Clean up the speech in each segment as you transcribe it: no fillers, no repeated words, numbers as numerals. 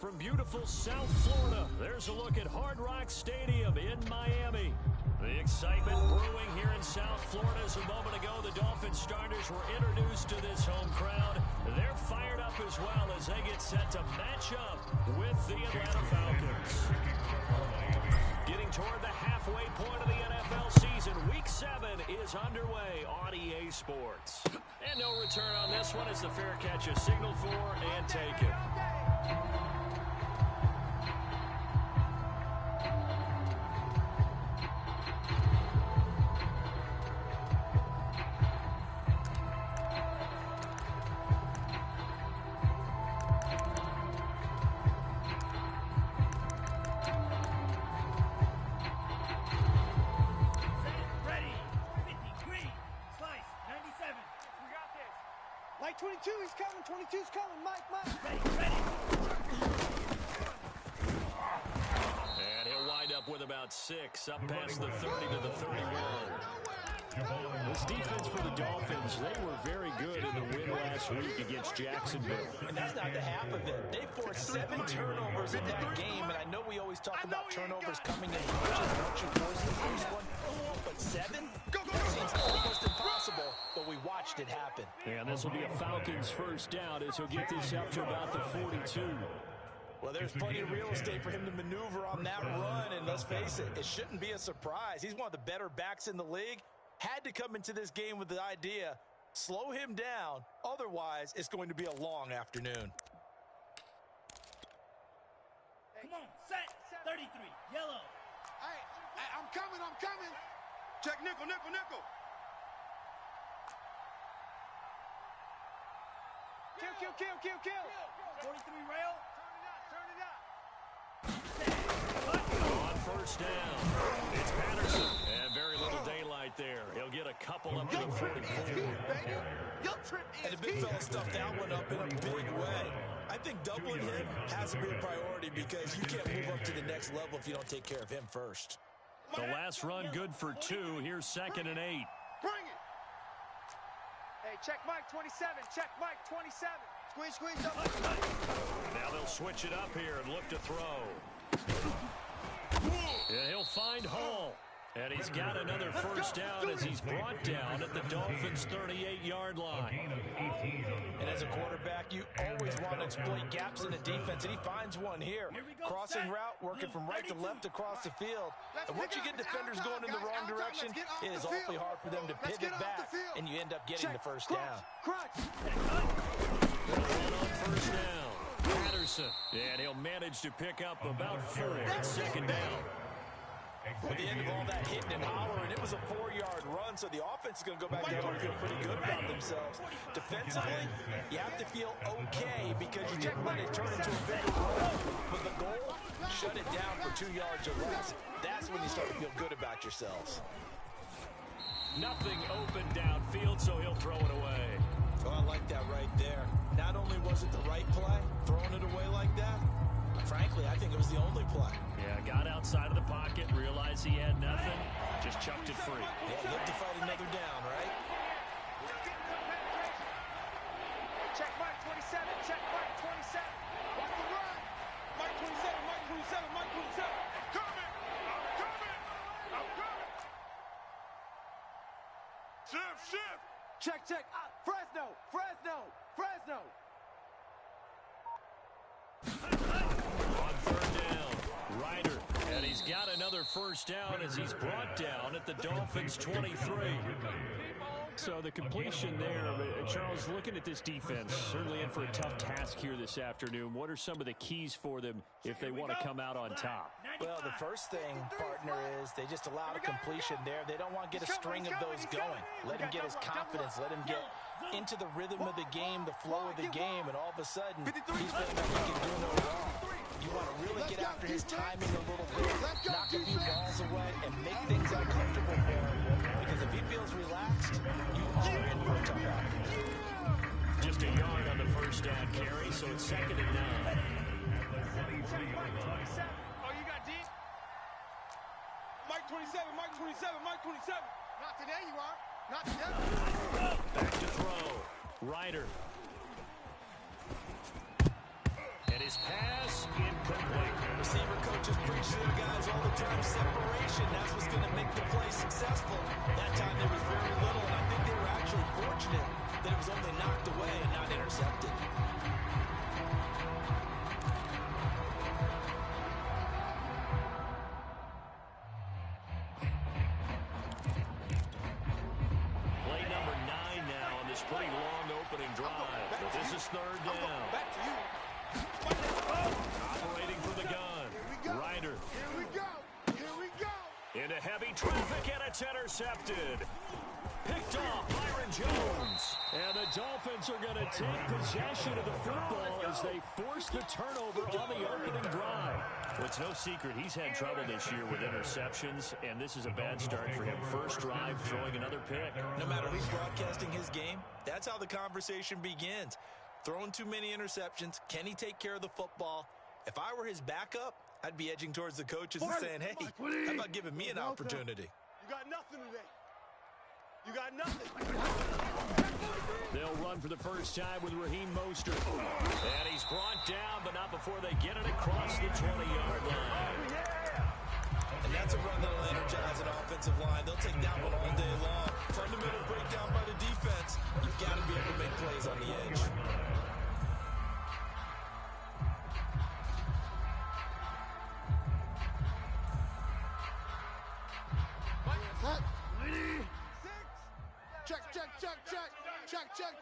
From beautiful South Florida, there's a look at Hard Rock Stadium in Miami. The excitement brewing here in South Florida as a moment ago the Dolphins starters were introduced to this home crowd. They're fired up as well as they get set to match up with the Atlanta Falcons. Getting toward the halfway point of the NFL season, Week 7 is underway on EA Sports. And no return on this one as the fair catch is signaled for and taken. Mike 22, he's coming. 22's coming. Mike. Ready. And he'll wind up with about 6, up past the 30 to the 31. This defense for the Dolphins, they were very good in the win last week against Jacksonville. And that's not the half of it. They forced 7 turnovers in that game, and I know we always talk about turnovers coming in bunches once you force the first one, but 7? That seems almost impossible, but we watched it happen. And this will be a Falcons first down as he'll get this up to about the 42. Well, there's plenty of real estate for him to maneuver on that run, and let's face it, it shouldn't be a surprise. He's one of the better backs in the league. Had to come into this game with the idea, slow him down, otherwise it's going to be a long afternoon. Come on, set, 33, yellow. Hey, I'm coming. Check nickel. 43 rail. Turn it up. On first down, it's Patterson. And very little daylight there. He'll get a couple up to the 44. And the big fella stuffed that one up in a big way. I think doubling him has to be a priority because you can't move up to the next level if you don't take care of him first. The last run good for 2. Here's 2nd and 8. Bring it. Hey, check Mike 27. Check Mike 27. Squeeze. Now they'll switch it up here and look to throw. And he'll find Hall. And he's got another first down as he's brought down at the Dolphins' 38-yard line. And as a quarterback, you always want to exploit gaps in the defense, and he finds one here. Crossing route, working from right to left across the field. And once you get defenders going in the wrong direction, it is awfully hard for them to pivot back, and you end up getting the first down. On first down, Patterson. And he'll manage to pick up about 4. 2nd down. At the end of all that hitting and hollering, it was a 4-yard run, so the offense is going to go back there and feel pretty good about themselves. Defensively, you have to feel okay because you didn't let it turn into a big run. But the goal, shut it down for 2 yards or less. That's when you start to feel good about yourselves. Nothing open downfield, so he'll throw it away. Oh, I like that right there. Not only was it the right play, throwing it away like that, frankly, I think it was the only play. Yeah, got outside of the pocket, realized he had nothing, just chucked it free. Yeah, look to fight another down, right? Check Mike 27. Check Mike 27. Watch the run. Mike 27. I'm coming. Shift. Check. Fresno. On third down, Ryder. And he's got another first down as he's brought down at the Dolphins' 23. So the completion there, Charles, looking at this defense, certainly in for a tough task here this afternoon. What are some of the keys for them if they want to come out on top? Well, the first thing, partner, is they just allow the completion there. They don't want to get a string of those going. Let him get his confidence. Let him get into the rhythm of the game, the flow of the game, and all of a sudden, he's feeling like he can do no wrong. You want to really get after his timing a little bit, knock a few balls away, and make things uncomfortable for him. Because if he feels relaxed, you are in for a tough outing. Just a yard on the first down carry, so it's 2nd and 9. Oh, you got deep? Mike 27. Not today, you are. Not today. Back to throw. Ryder. And his pass between guys all the time. Separation, that's what's going to make the play successful. That time there was very little, and I think they were actually fortunate that it was only knocked away and not intercepted. Play number 9 now on this pretty long opening drive. But this is third down. Back to you. Operating from the gun. Ryder. Here we go. Here we go. Into heavy traffic, and it's intercepted. Picked off Byron Jones. And the Dolphins are going to take possession of the football as they force the turnover on the opening drive. Well, it's no secret he's had trouble this year with interceptions, and this is a bad start for him. First drive, throwing another pick. No matter who's broadcasting his game, that's how the conversation begins. Throwing too many interceptions. Can he take care of the football? If I were his backup, I'd be edging towards the coaches and saying, hey, how about giving me an opportunity? You got nothing today. You got nothing. They'll run for the first time with Raheem Mostert. And he's brought down, but not before they get it across the 20-yard line. And that's a run that'll energize an offensive line. They'll take that one all day long. Fundamental breakdown by the defense. You've got to be able to make plays on the edge.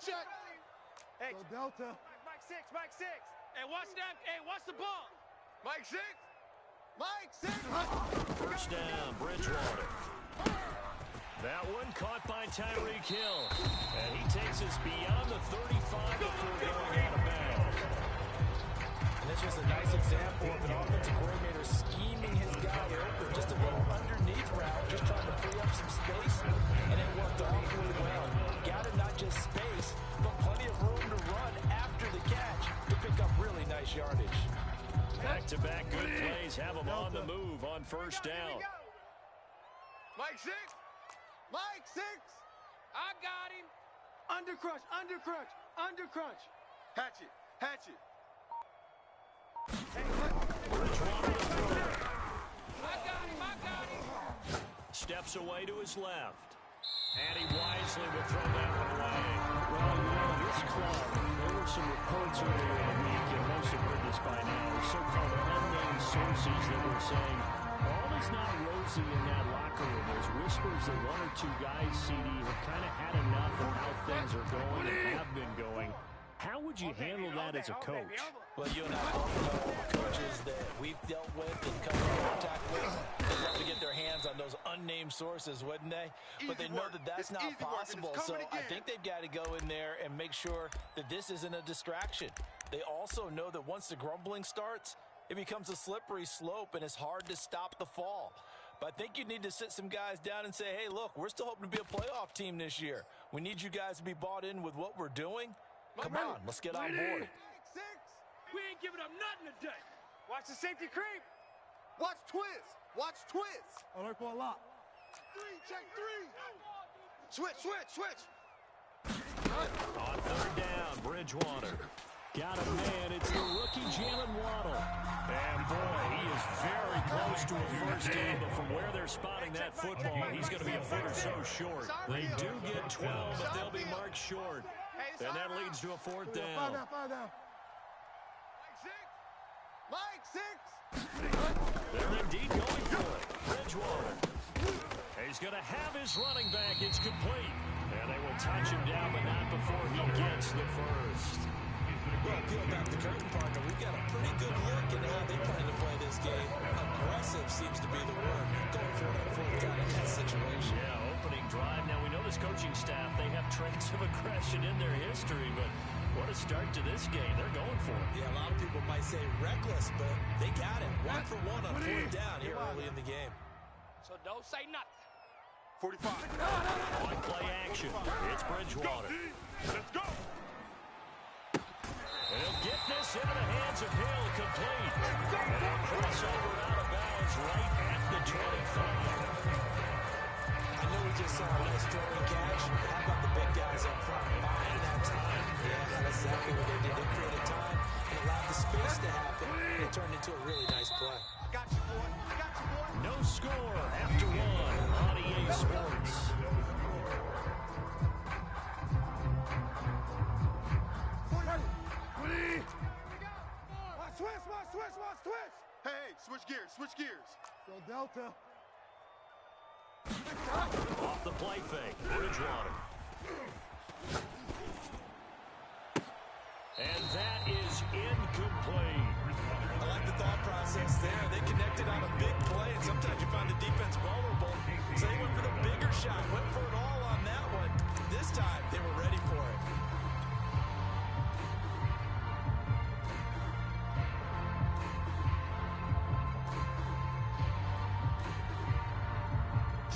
Check. Hey, Go Delta. Mike 6. Hey, watch that. Hey, watch the ball. Mike 6. First down, Bridgewater. That one caught by Tyreek Hill. And he takes us beyond the 35 before going out of bounds. And this was a nice example of an offensive coordinator scheming his guy open. Just a little underneath route, just trying to free up some space. And it worked awfully well. Got him not just space, but plenty of room to run after the catch to pick up really nice yardage. Back-to-back good plays have him on the move on first down. Mike 6. I got him. Under crunch. Hatchet. Bridgewater to throw. I got him. Steps away to his left. And he wisely will throw that one away. Well, you know, this club, there were some reports earlier in the week, and most have heard this by now, so-called unnamed sources that were saying, all is not rosy in that locker room. There's whispers that one or two guys, CD, have kind of had enough of how things are going and have been going. How would you handle that as a coach? Well, you and I both know coaches that we've dealt with and come in contact with. They'd love to get their hands on those unnamed sources, wouldn't they? But they know that that's not possible, so I think they've got to go in there and make sure that this isn't a distraction. They also know that once the grumbling starts, it becomes a slippery slope and it's hard to stop the fall. But I think you need to sit some guys down and say, hey, look, we're still hoping to be a playoff team this year. We need you guys to be bought in with what we're doing. Come on, let's get on board. We ain't giving up nothing today. Watch the safety creep. Watch twist. Alert for a lock. Check 3. Switch. On third down, Bridgewater. Got a man. It's the rookie Jalen Waddle. And boy, he is very close to a first down, but from where they're spotting that football, he's going to be a foot or so short. They do get 12, but they'll be marked short. And that leads to a fourth down. Five down. Mike 6. They're indeed going for it. Bridgewater. He's going to have his running back. It's complete. And they will touch him down, but not before he gets the first. Well, peel back the curtain, partner. We've got a pretty good look at how they plan to play this game. Aggressive seems to be the word. Going for it on fourth down in that situation. Yeah, opening drive. Now, we know this coaching staff, they have traits of aggression in their history, but what a start to this game. They're going for it. Yeah, a lot of people might say reckless, but they got it. 1 for 1 on fourth down here early in the game. So don't say nothing. 45. On play action. It's Bridgewater. Let's go. And he'll get this into the hands of Hill, complete. And he'll cross over out of bounds right at the 25. I know we just saw a nice throwing catch. How about the big guys up front buying that time? Yeah, that's exactly what they did. They created time and allowed the space to happen. It turned into a really nice play. Got you. No score after one on EA Sports. Switch. Hey, switch gears. Go Delta. Off the play fake, Bridgewater. And that is incomplete. I like the thought process there. They connected on a big play, and sometimes you find the defense vulnerable. So they went for the bigger shot, went for it all on that one. This time, they were ready for it.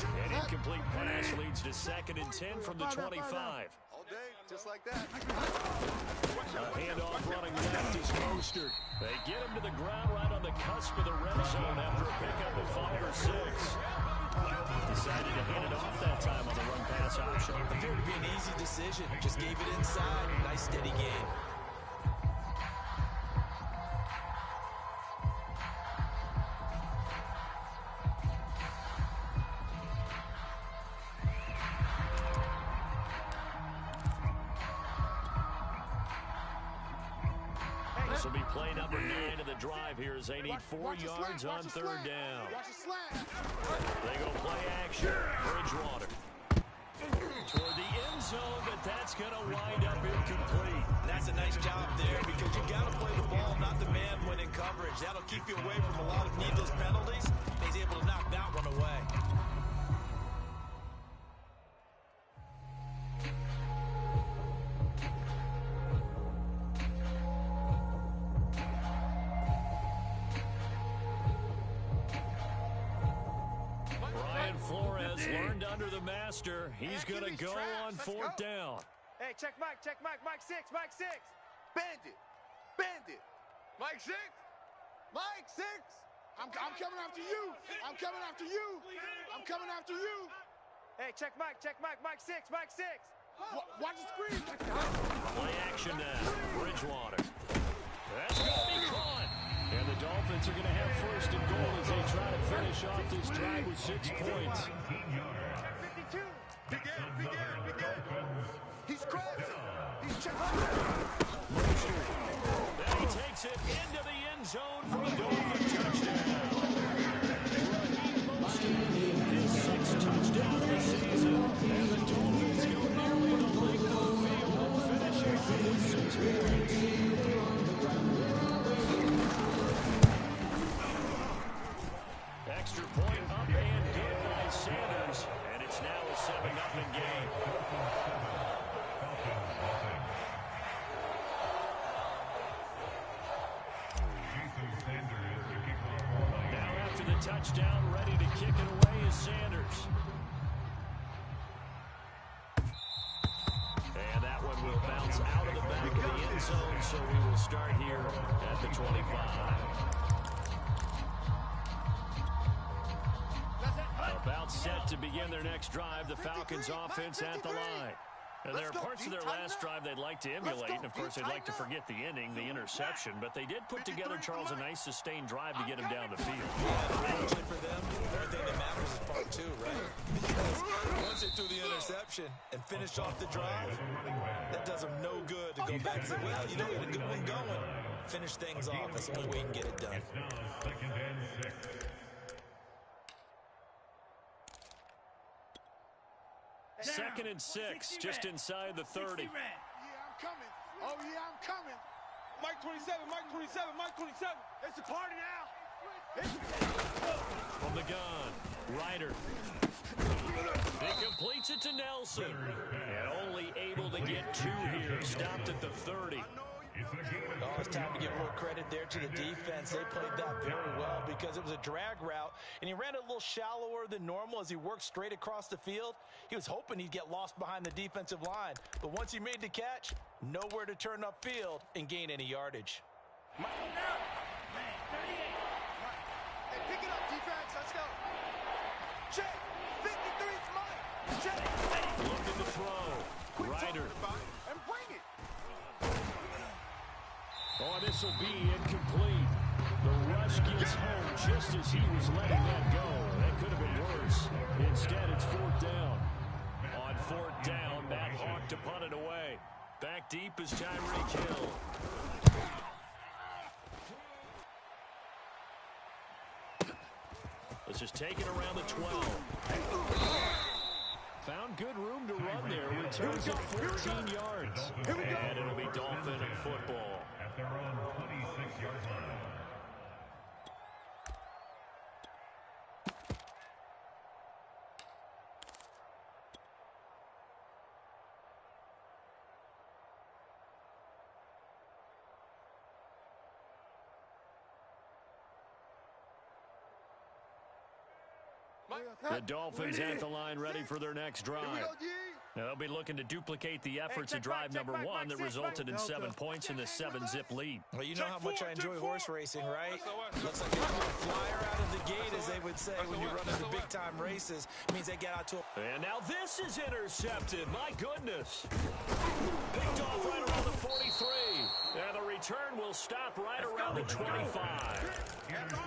An incomplete pass leads to 2nd and 10 from the 25. All day, just like that. A handoff running left is Mostert. They get him to the ground right on the cusp of the red zone after a pickup of 5 or 6. Decided to hand it off that time on the run-pass option. Appeared to be an easy decision. Just gave it inside. Nice steady gain. This will be play number 9 of the drive here as they need 4 yards on 3rd down. They go play action. Bridgewater. Toward the end zone, but that's going to wind up incomplete. And that's a nice job there because you got to play the ball, not the man when in coverage. That'll keep you away from a lot of needless penalties. He's able to knock that one away. Learned under the master. He's going to go on 4th down. Hey, check Mike. Mike 6. Bandit. Mike 6. I'm coming after you. Hey, check Mike. Mike 6. Watch the screen. Play action now. Bridgewater. That's going to be caught. And the Dolphins are going to have 1st and goal as they try to finish off this drive with 6 points. 52. Big Ed. He's crossing. He's checking. Then he takes it into the end zone for a Dolphin touchdown. His 6th touchdown this season. And the Dolphins go nearly the length of the field, finishing with 6 points. Extra point up and good by Sanders, and it's now a 7-0 game. Now after the touchdown, ready to kick it away is Sanders. And that one will bounce out of the back of the end zone, so we will start here at the 25. About set to begin their next drive, the Falcons offense at the line. And there are parts of their last drive they'd like to emulate, and of course they'd like to forget the ending, the interception, but they did put together, Charles, a nice sustained drive to get him down the field. Yeah, actually for them, the only thing that matters is part 2, right? Because once they threw the interception and finished off the drive, that does them no good to go back and say, well, you know, we had a good one going. Finish things off. That's the only way you can get it done. 2nd and 6, just inside the 30. Yeah, I'm coming. Oh, yeah, I'm coming. Mike 27. It's a party now. From the gun, Ryder. He completes it to Nelson. And only able to get 2 here. Stopped at the 30. Oh, it's time to give more credit there to the defense. They played that very well because it was a drag route, and he ran a little shallower than normal as he worked straight across the field. He was hoping he'd get lost behind the defensive line, but once he made the catch, nowhere to turn upfield and gain any yardage. Hey, pick it up, defense. Let's go. Check. 53's mine. Check. Look at the throw. Ryder. And bring it. Oh, this will be incomplete. The rush gets home just as he was letting that go. That could have been worse. Instead, it's fourth down. On fourth down, Matt Hawk to punt it away. Back deep is Tyreek Hill. This is taken around the 12. Found good room to run there. Returns of 14 yards. And it'll be Dolphin football. At their own 26-yard line. The Dolphins at the line ready for their next drive. Now, they'll be looking to duplicate the efforts of drive number one that resulted in 7 points in the 7-zip lead. Well, you know how much I enjoy horse racing, right? Looks like they're going to flyer out of the gate, as they would say when you run into big-time races. It means they get out to a... And now this is intercepted. My goodness. Picked off right around the 43. And the return will stop right around the 25.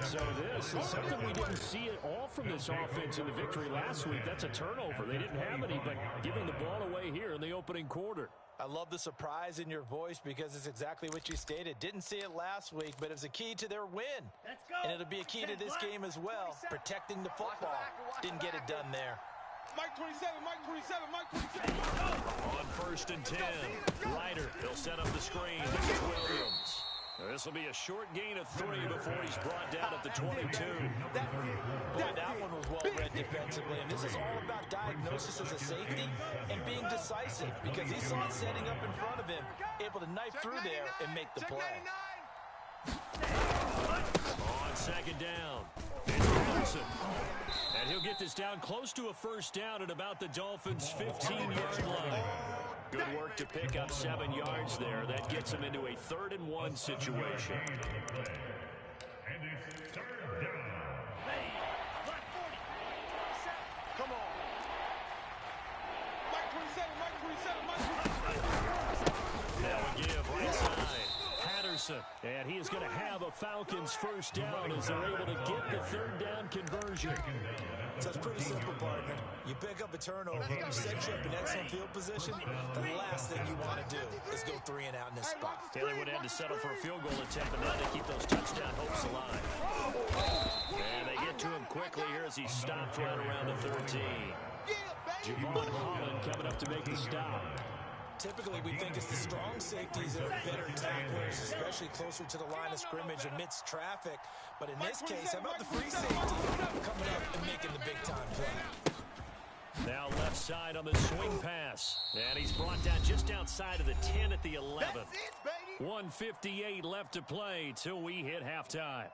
So this is something we didn't see at all from this offense in the victory last week. That's a turnover. They didn't have any, but giving the ball away here in the opening quarter. I love the surprise in your voice because it's exactly what you stated. Didn't see it last week, but it was a key to their win. Let's go. And it'll be a key to this game as well, protecting the football. Didn't get it done there. Mike 27, Mike 27, Mike 27. On first and 10, Ryder, he'll set up the screen. This is Williams. This will be a short gain of 3 before he's brought down at the 22. Boy, that one was well read defensively, and this is all about diagnosis as a safety and being decisive because he saw it setting up in front of him, able to knife through there and make the play. On second down, it's Henderson. And he'll get this down close to a first down at about the Dolphins' 15-yard line. Good work to pick up 7 yards there. That gets him into a 3rd and 1 situation. And it's third down. Come on. Mike 27, Mike 27, Mike 27. Now we give right side. Patterson. And he is going to have a Falcons first down as they're able to get the 3rd down conversion. So it's pretty simple, partner. You pick up a turnover, set you up in excellent field position. The last thing you want to do is go 3 and out in this spot. Yeah, they would have to settle for a field goal attempt, and now they keep those touchdown hopes alive. And they get to him quickly here as he stopped right around the 13. Javon Holland coming up to make the stop. Typically, we think it's the strong safeties that are better tacklers, especially closer to the line of scrimmage amidst traffic. But in this case, how about the free safety coming up and making the big-time play? Now left side on the swing pass. And he's brought down just outside of the 10 at the 11. 1:58 left to play till we hit halftime.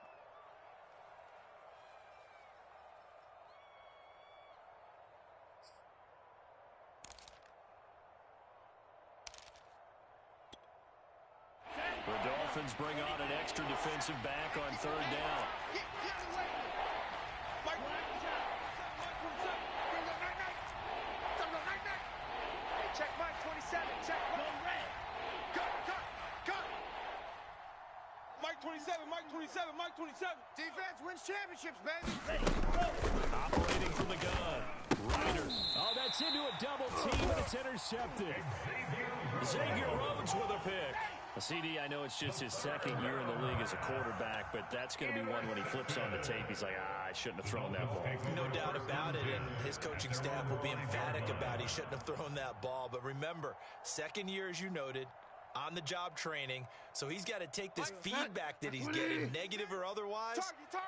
The Dolphins bring on an extra defensive back on 3rd down. Check Mike 27, check Mike. Cut. Mike 27, Mike 27, Mike 27. Defense wins championships, baby. Operating from the gun. Ryder. Oh, that's into a double team, and it's intercepted. Xavier Rhodes with a pick. CD, I know it's just his 2nd year in the league as a quarterback, but that's going to be one when he flips on the tape. He's like, I shouldn't have thrown that ball. No doubt about it, and his coaching staff will be emphatic about he shouldn't have thrown that ball. But remember, 2nd year, as you noted, on-the-job training, so he's got to take this feedback that he's getting, negative or otherwise,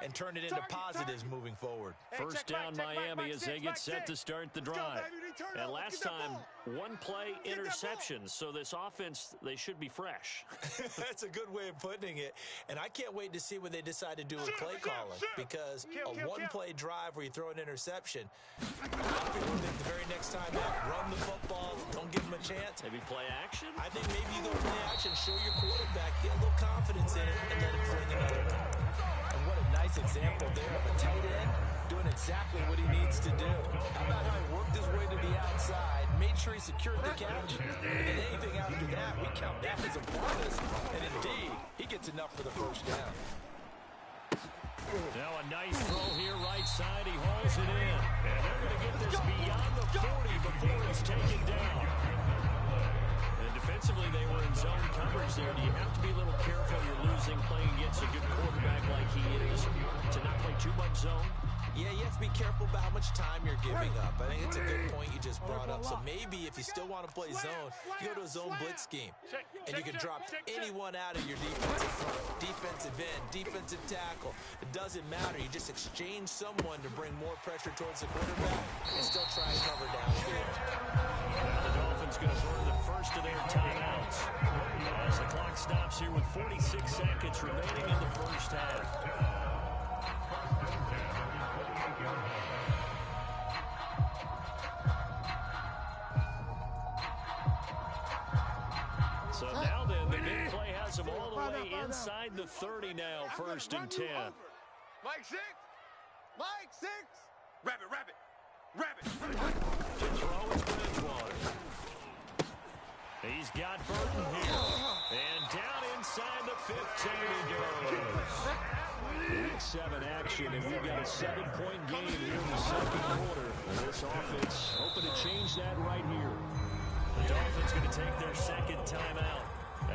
and turn it into positives moving forward. First down Miami as they get set to start the drive. And last time, 1 play interceptions, so this offense, they should be fresh. That's a good way of putting it, and I can't wait to see what they decide to do with play calling, because a 1-play drive where you throw an interception, I feel that the very next time out, run the football, don't give them a chance. Maybe play action? I think maybe you go play action, show your quarterback, get a little confidence in it, and let him fling another one. And what a nice example there of a tight end doing exactly what he needs to do. How about how he worked his way to the outside, made sure he secured the catch, and then anything after that, we count that as a bonus. And indeed, he gets enough for the first down. Now a nice throw here, right side. He hauls it in. And they're going to get this beyond the 40 before he's taken down. And defensively, they were in zone coverage there. Do you have to be a little careful? You're losing playing against a good quarterback like he is to not play too much zone? Yeah, you have to be careful about how much time you're giving up. I think it's a good point you just brought up. So maybe if you still want to play zone, you go to a zone blitz scheme. And you can drop anyone out of your defensive front, defensive end, defensive tackle. It doesn't matter. You just exchange someone to bring more pressure towards the quarterback and still try and cover downfield. Now the Dolphins going to burn the first of their timeouts as the clock stops here with 46 seconds remaining in the first half. So now then, the big play has them all the way inside the 30 now, 1st and 10. Mike 6. Mike 6. Rabbit, rabbit, rabbit. To throw is Bridgewater. He's got Burton here. And down inside the 15 he goes. Week 7 action, and we've got a 7-point game here in the second quarter. And this offense hoping to change that right here. The Dolphins going to take their second timeout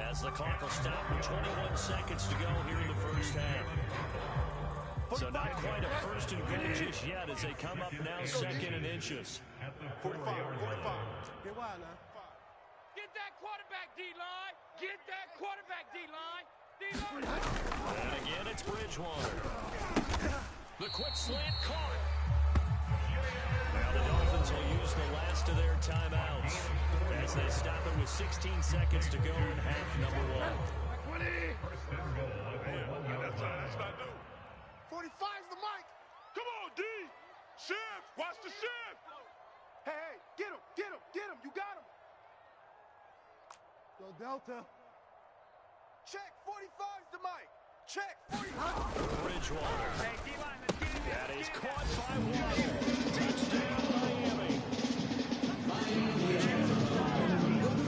as the clock will stop with 21 seconds to go here in the first half. So not quite a first and goal just yet as they come up now 2nd and inches. 45, 45. Get wild now. Get that quarterback, D-line. Get that quarterback, D-line. D-line. And again, it's Bridgewater. The quick slant caught. Now the Dolphins will use the last of their timeouts as they stop it with 16 seconds to go in half number 1. 20. That's not new. 45's the mic. Come on, D. Shift. Watch the shift. Hey, get him, get him, get him. You got him. Go Delta. Check. 45's the mic. Check. 45. Bridgewater. Hey, D-line, let's get in there. That is caught by Waddle. Touchdown, Miami.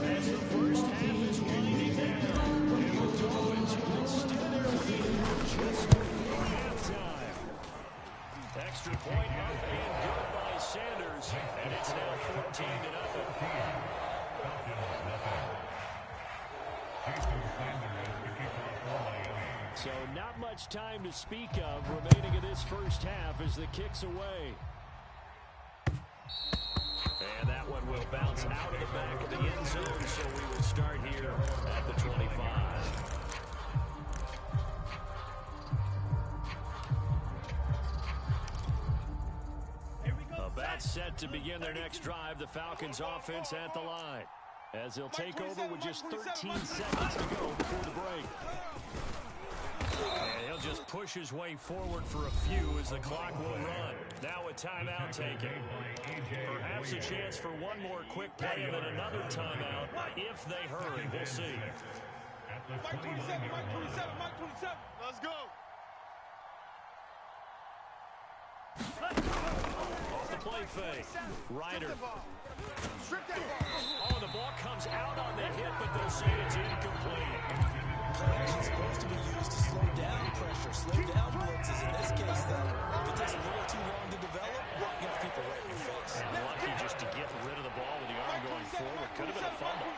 As the first half is winding down, and the Dolphins will extend their lead just before halftime. Extra point up and good by Sanders, and it's now 14-0. So not much time to speak of remaining in this first half as the kick's away. And that one will bounce out of the back of the end zone, so we will start here at the 25. About set to begin their next drive, the Falcons offense at the line, as they'll take over with just 13 seconds to go before the break. And he'll just push his way forward for a few as the clock will run. Now a timeout taken. Perhaps a chance for one more quick play and then another timeout if they hurry. We'll see. Mike 27, Mike 27, Mike 27. Let's go. Off the play fake. Ryder. Oh, the ball comes out on the hit, but they'll say it's incomplete. It's supposed to be used to slow down pressure, slow down blitzes. In this case, though, if it takes a little too long to develop, you have people right in your face. And lucky just to get rid of the ball with the arm going forward. Could have been a fumble.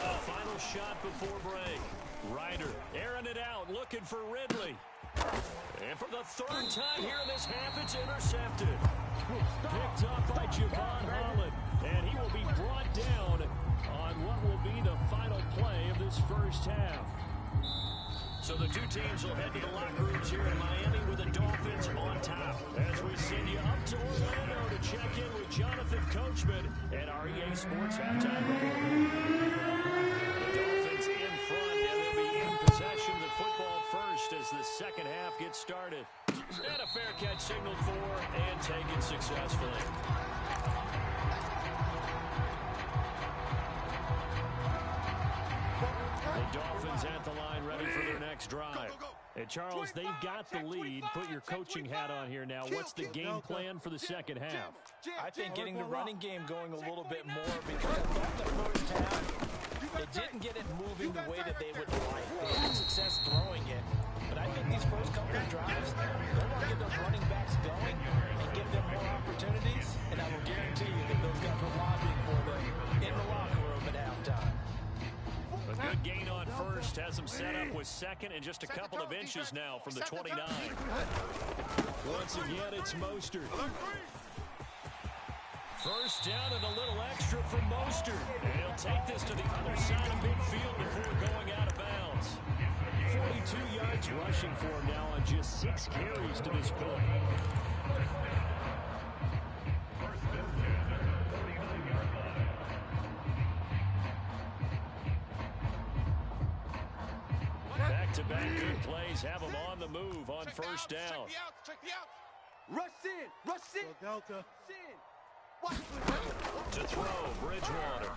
A final shot before break. Ryder airing it out, looking for Ridley. And for the third time here in this half, it's intercepted. Picked up by Javon Holland. And he will be brought down on what will be the final play of this first half. So the two teams will head to the locker rooms here in Miami with the Dolphins on top. As we send you up to Orlando to check in with Jonathan Coachman at our EA Sports Halftime Report. The Dolphins in front, and they'll be in possession of the football first as the second half gets started. And a fair catch signaled for and taken successfully. The Dolphins at the line ready for their next drive. And Charles, they've got the lead. Put your coaching hat on here now. What's the game plan for the second half? I think getting the running game going a little bit more, because I thought the first half, it didn't get it moving the way that they would like. They had success throwing it, But I think these first couple of drives, they'll want to get those running backs going and give them more opportunities. And I will guarantee you that those guys were lobbying for them in the locker room at halftime. A good gain on first has them set up with second and just a couple of inches now from the 29. Once again, it's Mostert. First down and a little extra from Mostert. And he'll take this to the other side of midfield before going out of bounds. 42 yards rushing for him now on just 6 carries to this point. Back-to-back good plays have him on the move on first down. Check the outs. Rush in. Delta. To throw, Bridgewater.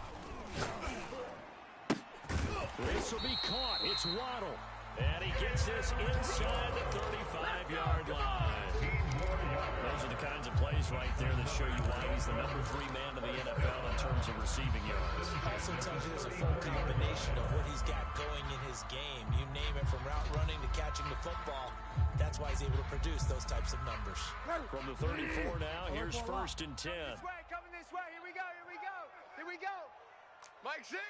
This will be caught. It's Waddle. And he gets this inside the 35-yard line. Those are the kinds of plays right there that show you why he's the number 3 man in the NFL in terms of receiving yards. Also tells you there's a full combination of what he's got going in his game. You name it, from route running to catching the football. That's why he's able to produce those types of numbers. From the 34 now, here's first and 10. Coming this way. Here we go. Mike 6.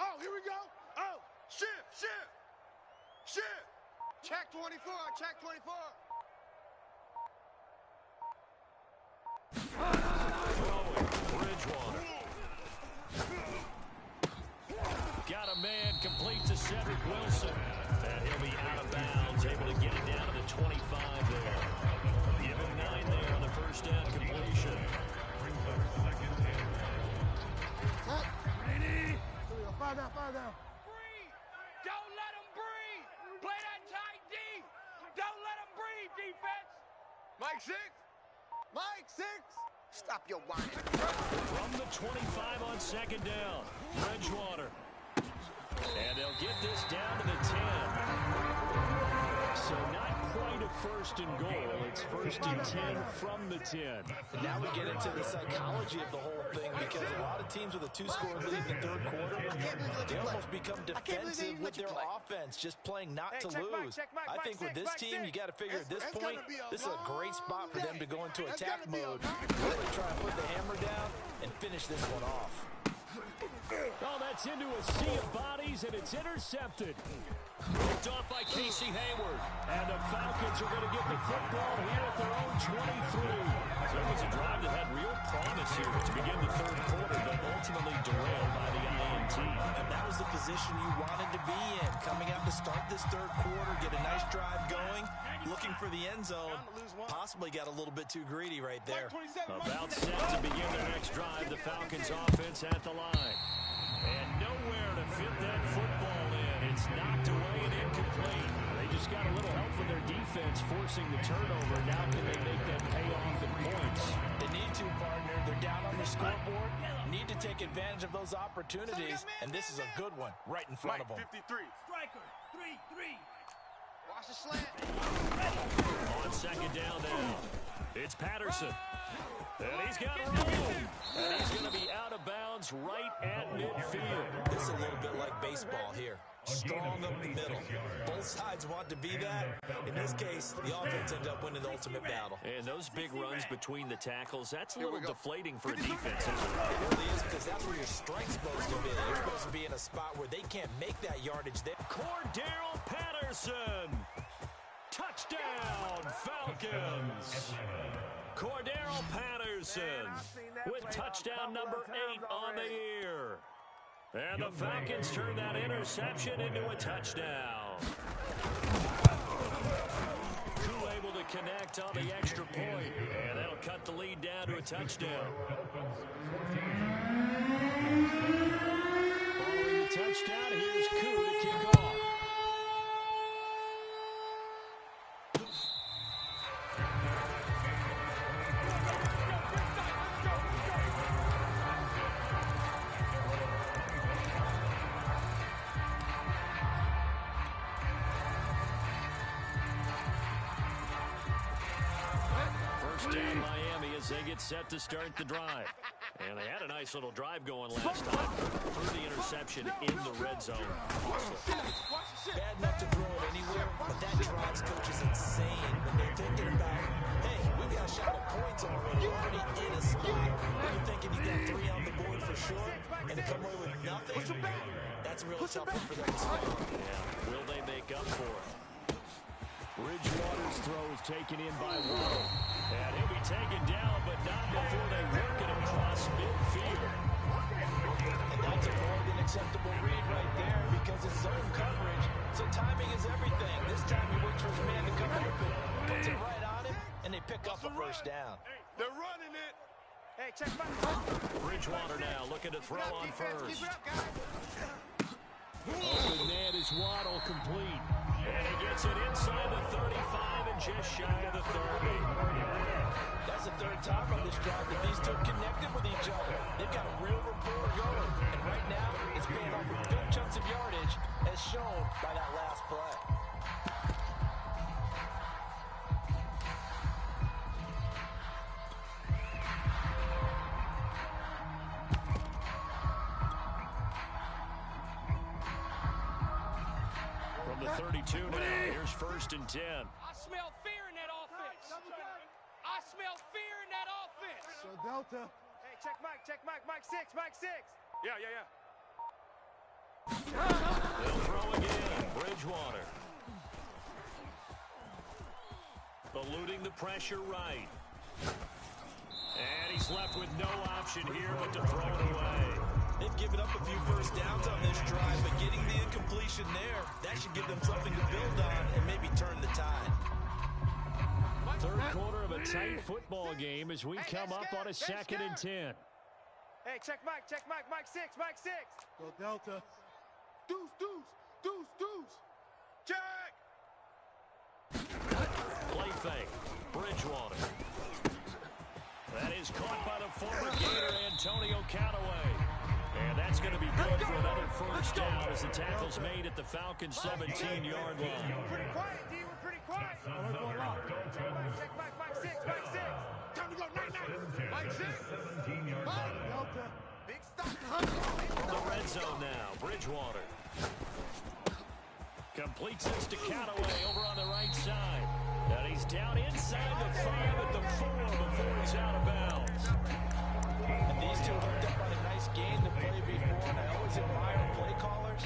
Oh, here we go. Oh, shift. Check 24. Throwing, Bridgewater. Got a man complete to Cedric Wilson. And he'll be out of bounds, able to get it down to the 25 there. Give him 9 there on the first down completion. Five down. Breathe. Don't let him breathe. Play that tight D. Don't let him breathe, defense. Mike 6. Stop your whining. From the 25 on second down, Bridgewater. And they'll get this down to the 10. So not quite a first and goal. It's first and 10 from the 10. And now we get into the psychology of the whole thing, because a lot of teams with a 2-score lead in the third quarter, they almost become defensive with their offense, just playing not to lose. I think with this team, you got to figure at this point, this is a great spot for them to go into attack mode, really try and put the hammer down and finish this one off. Oh, that's into a sea of bodies, and it's intercepted. Picked off by Casey Hayward. And the Falcons are going to get the football here at their own 23. So it was a drive that had real promise here to begin the third quarter, but ultimately derailed by the INT. And that was the position you wanted to be in, coming out to start this third quarter, get a nice drive going, looking for the end zone. Possibly got a little bit too greedy right there. About set to begin the next drive, the Falcons offense at the line. And nowhere to fit that football in. It's knocked away and incomplete. They just got a little help from their defense forcing the turnover. Now can they make that pay off in points? They need to, partner. They're down on the scoreboard. Need to take advantage of those opportunities. And this is a good one right in front of them. 53. Striker, 3-3. Watch the slant. On second down now, it's Patterson. And he's got room. And he's going to be out of bounds right at midfield. This is a little bit like baseball here. Strong up the middle. Both sides want to be that. In this case, the offense ends up winning the ultimate battle. And those big runs between the tackles, that's a little deflating for a defense, isn't It really is, because that's where your strength's supposed to be. You're supposed to be in a spot where they can't make that yardage there. Cordero Patterson. Touchdown, Falcons. Cordero Patterson with touchdown number 8 on the year. And the Falcons turn that interception into a touchdown. Who able to connect on the extra point, and that'll cut the lead down to a touchdown. Following the touchdown, here's Koo to kick off. Down Miami as they get set to start the drive. And they had a nice little drive going last time. Through the interception. option in the red zone. Bad enough to throw it anywhere, but that drives coaches insane when they're thinking about, hey, we've got a shot at points already in a spot. When you're thinking you got 3 on the board for sure, and to come away with nothing, that's a real tough one for them to swallow. Yeah. Will they make up for it? Bridgewater's throw is taken in by Waddle. And he'll be taken down, but not before they work it across midfield. And that's a more than acceptable read right there because it's zone coverage, so timing is everything. This time he waits for his man to come open, puts it right on him, and they pick up a first down. They're running it. Hey, check my Bridgewater now looking to throw on first. Open man is Waddle complete. And he gets it inside the 35 and just shy of the 30. That's the third time on this drive that these two connected with each other. They've got a real rapport going, and right now it's paying off with good chunks of yardage as shown by that last play. From the 32 now, here's 1st and 10. I smell fear in that offense. I smell fear in that offense. So Delta. Hey, check Mike, Mike 6, Mike 6. Yeah. They'll throw again. Bridgewater. Eluding the pressure right. And he's left with no option here but to throw it away. They've given up a few first downs on this drive, but getting the incompletion there, that should give them something to build on and maybe turn the tide. Third quarter of a tight football game as we come up on a 2nd and 10. Hey, check Mike, Mike 6, Mike 6. So Delta. Deuce. Check. Play fake. Bridgewater. That is caught by the former Gator, Antonio Callaway. And that's going to be good for another first down as the tackle's made at the Falcons' 17-yard line. Pretty quiet, D. We're pretty quiet. Check Mike 6, Mike 6. Time to go. Night. Mike 6. Mike Delta. Big stop. The red zone now. Bridgewater. Completes this to Callaway over on the right side. And he's down inside the 5 at the 4 before he's out of bounds. And these two hooked up on a nice game to play before, and I always admire play callers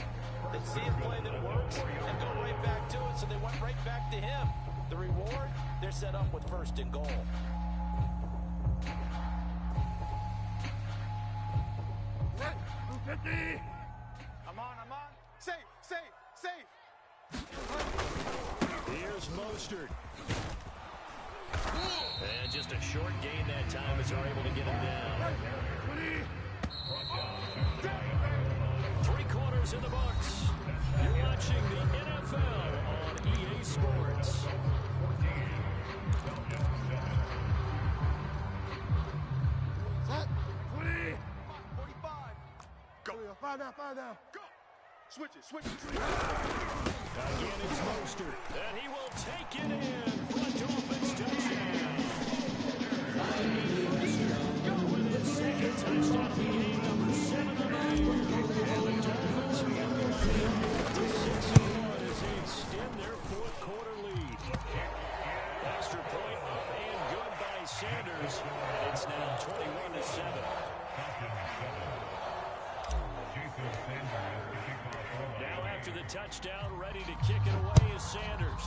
that see a play that works and go right back to it, so they went right back to him. The reward, they're set up with 1st and goal. I'm on. Safe. Here's Mostert. And just a short gain that time as they're able to get him down. 3 quarters in the books. You're watching the NFL on EA Sports. Set. 45. Go. 5 down. Go. Switch it. Again, it's Mostert. And he will take it in for a Dolphins touchdown. With his 2nd touchdown of the game, number 7 on the year. And the Dolphins have gone to 6-1 as they extend their 4th quarter lead. Extra point up and good by Sanders. It's now 21-7. Now after the touchdown, ready to kick it away is Sanders.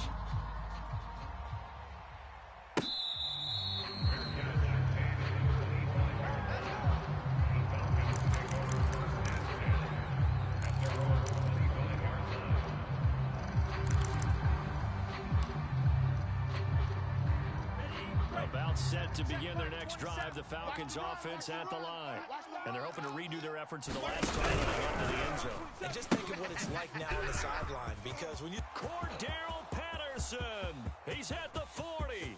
About set to begin their next drive, the Falcons offense at the line. And they're hoping to redo their efforts in the last time when they got to the end zone. And just think of what it's like now on the sideline, because when you... Cordero Patterson, he's at the 40,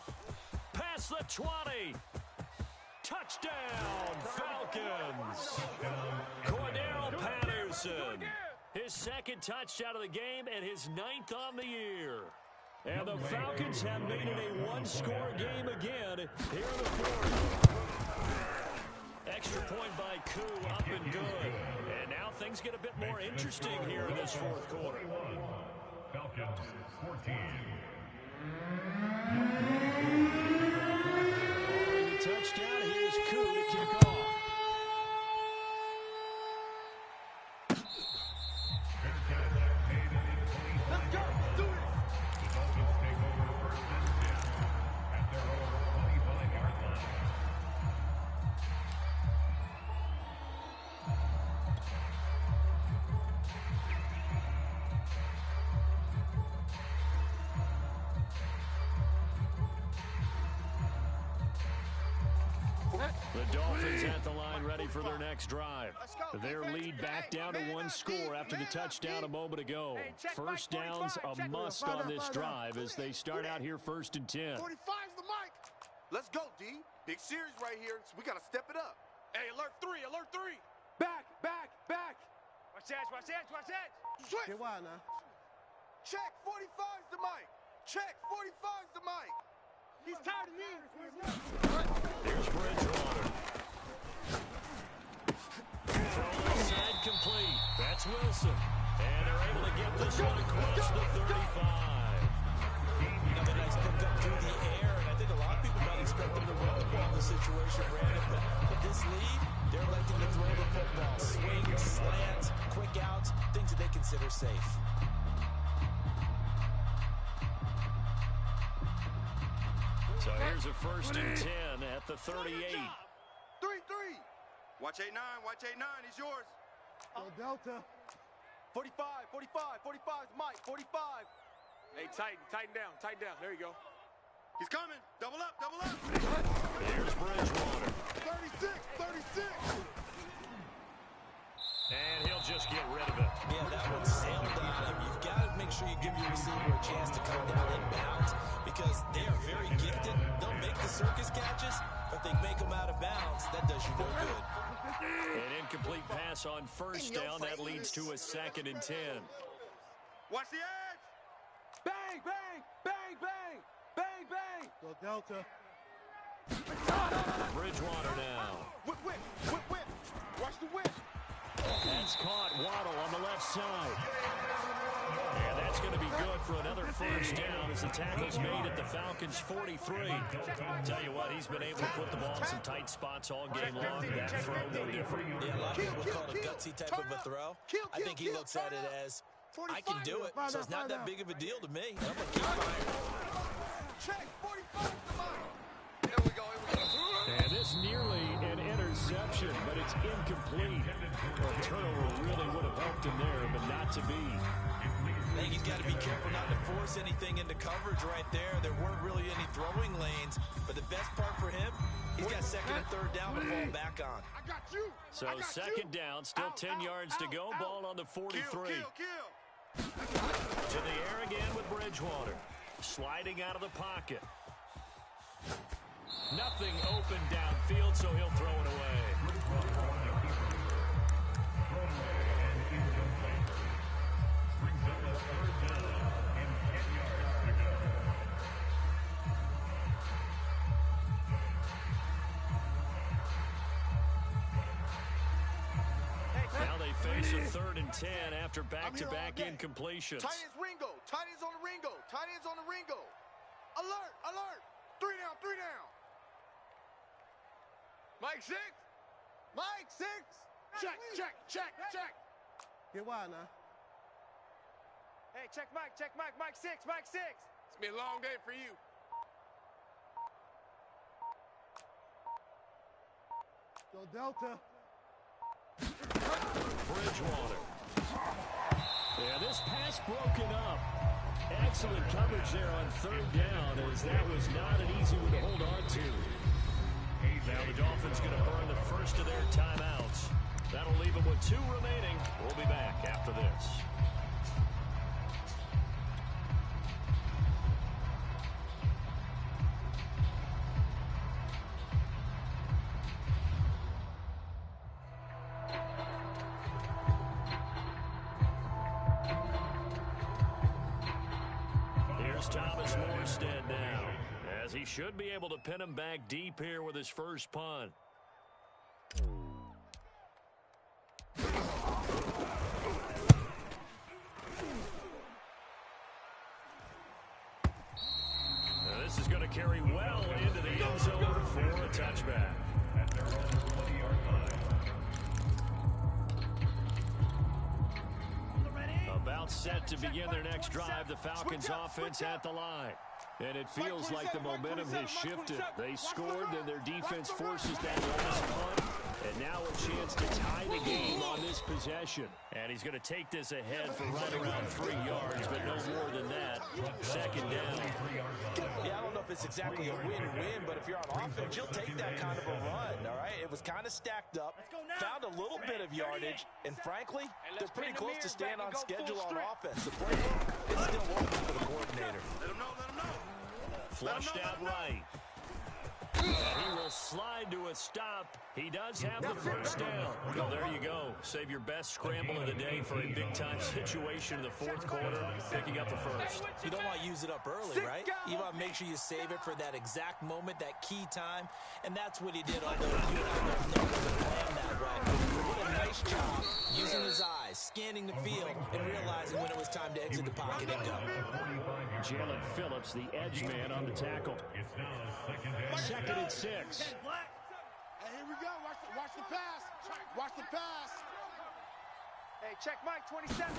past the 20, touchdown Falcons. Cordero Patterson, his 2nd touchdown of the game and his 9th on the year. And the Falcons have made it a 1-score game again here in the 4th. Extra point by Koo, up and good. And now things get a bit more interesting here in this fourth quarter. Falcons 14. Following the touchdown, here's Koo to kick off. Let's go. Let's do it. The Falcons take over first and 10 at their own 25-yard line. The Dolphins at the line ready for their next drive. Their lead back down to one score after the touchdown a moment ago. First downs a must on this drive as they start out here 1st and 10. 45's the mic. Let's go, D. Big series right here, so we got to step it up. Hey, alert 3, alert 3. Back, back, back. Watch that, watch that, watch that. Switch. Get wide now. Check, 45's the mic. Check, 45's the mic. He's tired of me. Here's Bridgewater. Throw inside complete. That's Wilson. And they're able to get this one across the 35. Another nice pickup through the air, and I think a lot of people might expect them to run the ball in the situation, Brandon, but with this lead, they're electing to throw the football. Swings, slants, quick outs, things that they consider safe. So here's a 1st and 10 at the 38. 3-3. Watch 8-9, watch 8-9, he's yours. Go Delta. 45, 45, 45's Mike, 45. Hey, tighten down. There you go. He's coming. Double up, double up. Here's Bridgewater. 36, 36. And he'll just get rid of it. Yeah, that one sailed on him. You've got to make sure you give your receiver a chance to come down and bounce because they are very gifted. They'll make the circus catches, but they make them out of bounds. That does you no good. An incomplete pass on 1st down. That leads to a 2nd and 10. Watch the edge. Bang, bang, bang, bang, bang, bang. Go Delta. Bridgewater now. Whip, whip, whip, whip. Watch the whip. That's caught. Waddle on the left side. And that's going to be good for another 1st down as the tackle's made at the Falcons' 43. Tell you what, he's been able to put the ball in some tight spots all game long. That throw, no different. Yeah, a lot of people call it a gutsy type of a throw. I think he looks at it as, I can do it, so it's not that big of a deal to me. I'm going to keep firing. Check, 45 to mine. Here we go, here we go. And this nearly an interception, but it's incomplete. A turnover really would have helped him there, but not to be. I think he's got to be careful not to force anything into coverage right there. There weren't really any throwing lanes, but the best part for him, he's got 2nd and 3rd down to fall back on. I got you. So 2nd down, still 10 yards to go. Ball on the 43. Kill. To the air again with Bridgewater. Sliding out of the pocket. Nothing open downfield, so he'll throw it away. Now they face a 3rd and 10 after back-to-back incompletions. Tight ends Ringo. Tight ends on the Ringo. Tight ends on the Ringo. Alert, alert. 3 down, 3 down. Mike 6. Mike 6. Check. Get wide now. Hey, check Mike, Mike 6. It's been a long day for you. Go Delta. Bridgewater. Yeah, this pass broken up. Excellent coverage there on 3rd down, as that was not an easy one to hold on to. Now the Dolphins going to burn the first of their timeouts. That'll leave them with 2 remaining. We'll be back after this. Thomas Morstead now, as he should be able to pin him back deep here with his first punt. carry well into the end zone for a touchback. At their own 20-yard line. About set to begin their next drive, the Falcons offense at the line. And it feels like the momentum has shifted. They scored, then their defense forces that last punt. And now a chance to tie the game on this possession. And he's going to take this ahead for right around 3 yards, but no more than that. Second down. Yeah, I don't know if it's exactly a win-win, but if you're on offense, you'll take that kind of a run, all right? It was kind of stacked up, found a little bit of yardage, and frankly, they're pretty close to staying on schedule on offense. The playbook is still working for the coordinator. Let him know, let him know. Flushed out right. And he will slide to a stop. He does have the first down. Well, there you go. Save your best scramble of the day for a big-time situation in the fourth quarter, picking up the first. You don't want to use it up early, right? You want to make sure you save it for that exact moment, that key time, and that's what he did, although you and I don't know the plan that way. He did a nice job using his eyes, scanning the field, and realizing when it was time to exit the pocket and go. Jalen Phillips, the edge man on the tackle. It's now second Second and and 6. Hey, here we go. Watch the pass. Watch the pass. Hey, check Mike, 27.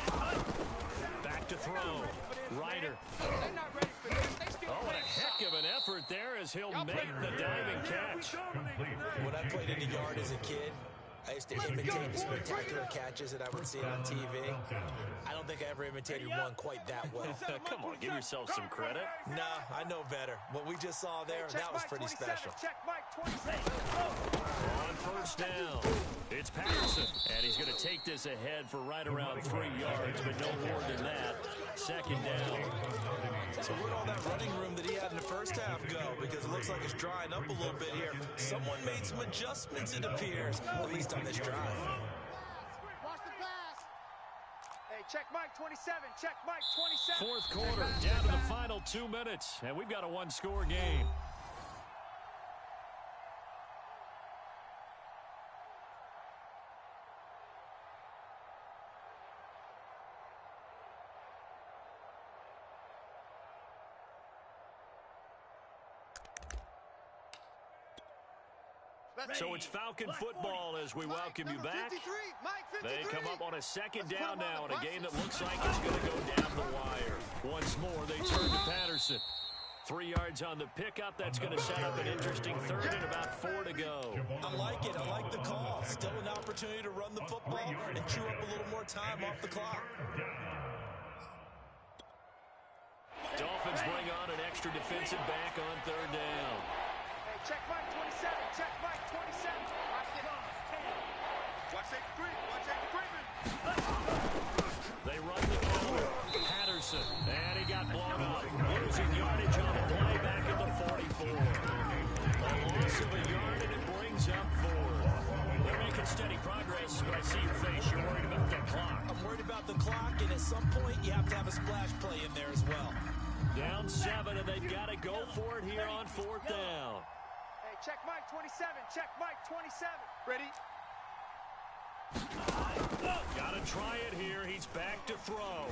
Back to throw. Ryder. They're not ready for this. They still Oh, and a heck of an effort there as he'll make the diving catch. When I played in the yard as a kid, I used to imitate the spectacular catches that I would see on TV. I don't think I ever imitated one quite that well. Come on, give yourself some credit. Nah, I know better. What we just saw there, that was pretty special. Check Mike, 27. On first down, it's Patterson, and he's going to take this ahead for right around 3 yards, but no more than that. Second down. So where'd all that running room that he had in the first half go? Because it looks like it's drying up a little bit here. Someone made some adjustments, it appears, at least on this drive. Watch the pass. Hey, check Mike, 27. Check Mike, 27. Fourth quarter, down to the final 2 minutes, and we've got a one-score game. So it's Falcon football as we welcome you back. 53, Mike, 53. They come up on a second down now in a game that looks like it's going to go down the wire. Once more, they turn to Patterson. 3 yards on the pickup. That's going to set up an interesting third and about 4 to go. I like it. I like the call. Still an opportunity to run the football and chew up a little more time off the clock. Dolphins bring on an extra defensive back on third down. Hey, check Mike, 27. Check Mike, 27. Watch it. Watch that creep. Watch that creeping. They run the counter. Patterson. And he got blown up. Losing yardage on the play back at the 44. A loss of a yard, and it brings up 4. They're making steady progress, but I see your face. You're worried about that clock. I'm worried about the clock, and at some point, you have to have a splash play in there as well. Down 7, and they've got to go for it here on fourth down. Hey, check Mike, 27. Check Mike, 27. Ready? Got to try it here. He's back to throw.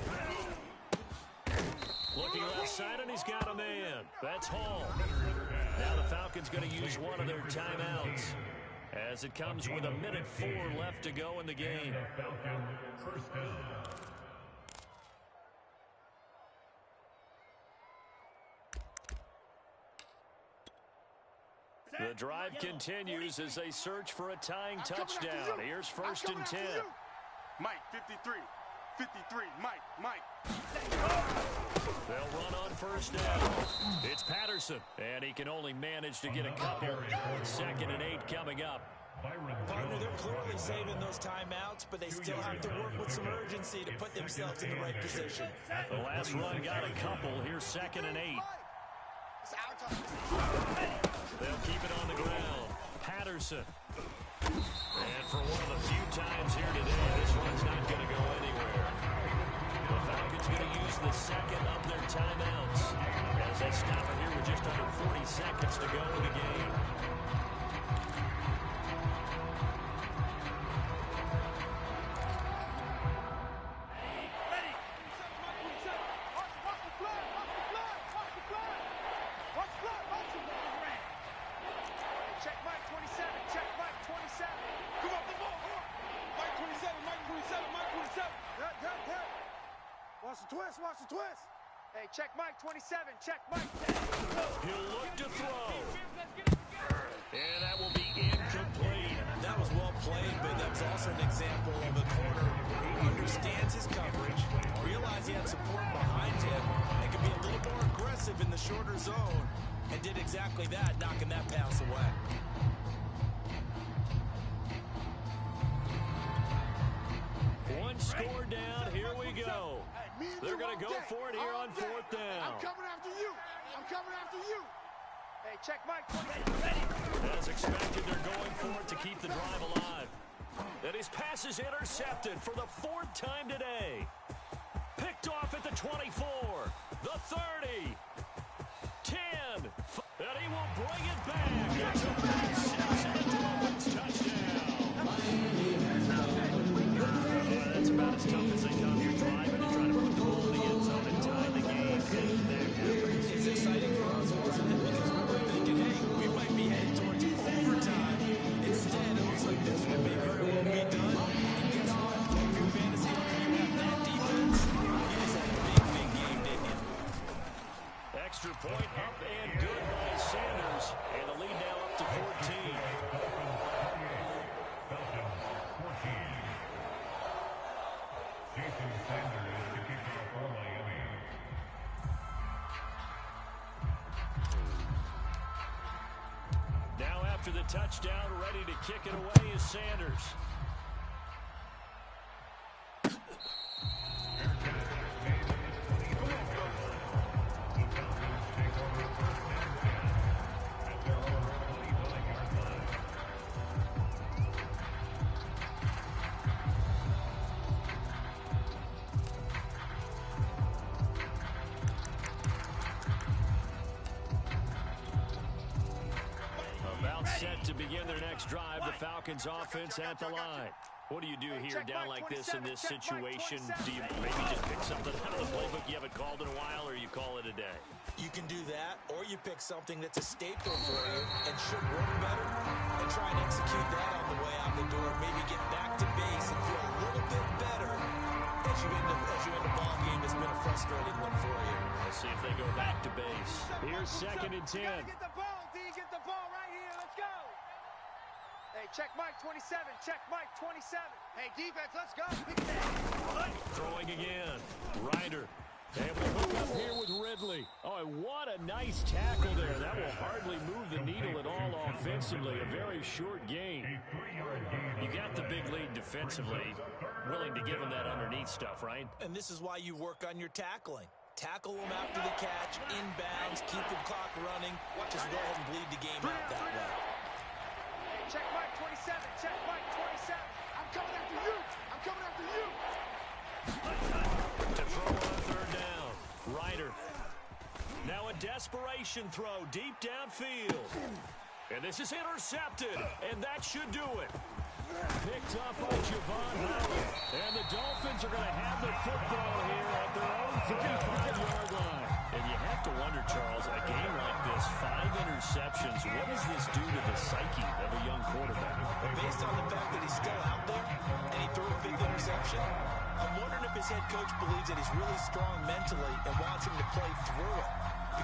Looking left side, and he's got a man. That's Hall. Now the Falcons going to use one of their timeouts as it comes with 1:04 left to go in the game. Falcon first down. The drive continues as they search for a tying touchdown. Here's first and 10. Mike, 53. 53. Mike. They'll run on first down. It's Patterson, and he can only manage to get a couple. Second and 8 coming up. Partner, they're clearly saving those timeouts, but they still have to work with some urgency to put themselves in the right position. The last run got a couple. Here's second and 8. They'll keep it on the ground. Patterson. And for one of the few times here today, this one's not going to go anywhere. The Falcons going to use the second of their timeouts as they stop it here with just under 40 seconds to go in the game. Watch the flag. Watch the twist, watch the twist. Hey, check Mike 27, check Mike. He'll look to throw. And that will be incomplete. That was well played, but that was also an example of a corner who understands his coverage, realized he had support behind him, and could be a little more aggressive in the shorter zone, and did exactly that, knocking that pass away. One score down, here we go. They're going to go for it here on fourth down. I'm coming after you. I'm coming after you. Hey, check Mike 27. As expected, they're going for it to keep the drive alive. And his pass is intercepted for the fourth time today. Picked off at the 24, the 30, 10, and he will bring it back. It's a big 6 and a Dolphins touchdown. That's about as tough as they come. You're driving and trying to put the ball in the end zone and tie the game. It's exciting for us, wasn't it? Because we were thinking, hey, we might be headed towards overtime. Instead, it looks like this one may very well be done. And guess what? If you're fantasy, you have that defense. You just had a big, big game, didn't you? Extra point up and good by Sanders. And the lead now up to 14. Jason Sanders, the kicker for Miami. Now after the touchdown, ready to kick it away is Sanders. Set to begin their next drive, the Falcons offense at the line. What do you do here down like this in this situation? Do you maybe just pick something out of the playbook you haven't called in a while, or you call it a day? You can do that, or you pick something that's a staple for you and should work better, and try and execute that on the way out the door. Maybe get back to base and feel a little bit better as you end the ball game. It's been a frustrating one for you. Let's see if they go back to base. Here's 2nd and 10. Get the ball, D. Get the ball right here. Let's go. Hey, check Mike 27. Check Mike 27. Hey, defense, let's go. Throwing again. Ryder. And we hook up here with Ridley. Oh, what a nice tackle there. That will hardly move the needle at all offensively. A very short game. You got the big lead defensively. Willing to give him that underneath stuff, right? And this is why you work on your tackling. Tackle them after the catch, inbounds, keep the clock running. Just go ahead and bleed the game out that way. Check Mike 27. Check Mike 27. I'm coming after you. I'm coming after you. To throw on 3rd down. Ryder. Now a desperation throw deep downfield. And this is intercepted. And that should do it. Picked off by Javon Howard. And the Dolphins are going to have the football here at their own 35-yard line. And you have to wonder, Charles, a game like this, 5 interceptions, what does this do to the psyche of a young quarterback? But based on the fact that he's still out there and he threw a 5th interception, I'm wondering if his head coach believes that he's really strong mentally and wants him to play through it.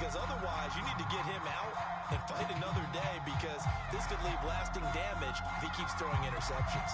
Because otherwise, you need to get him out and fight another day, because this could leave lasting damage if he keeps throwing interceptions.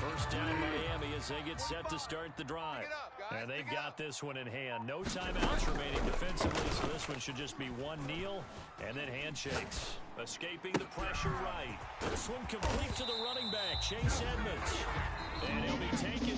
First down Miami as they get set to start the drive. And they've got this one in hand. No timeouts remaining defensively, so this one should just be one kneel and then handshakes. Escaping the pressure right. This one complete to the running back, Chase Edmonds. And he'll be taken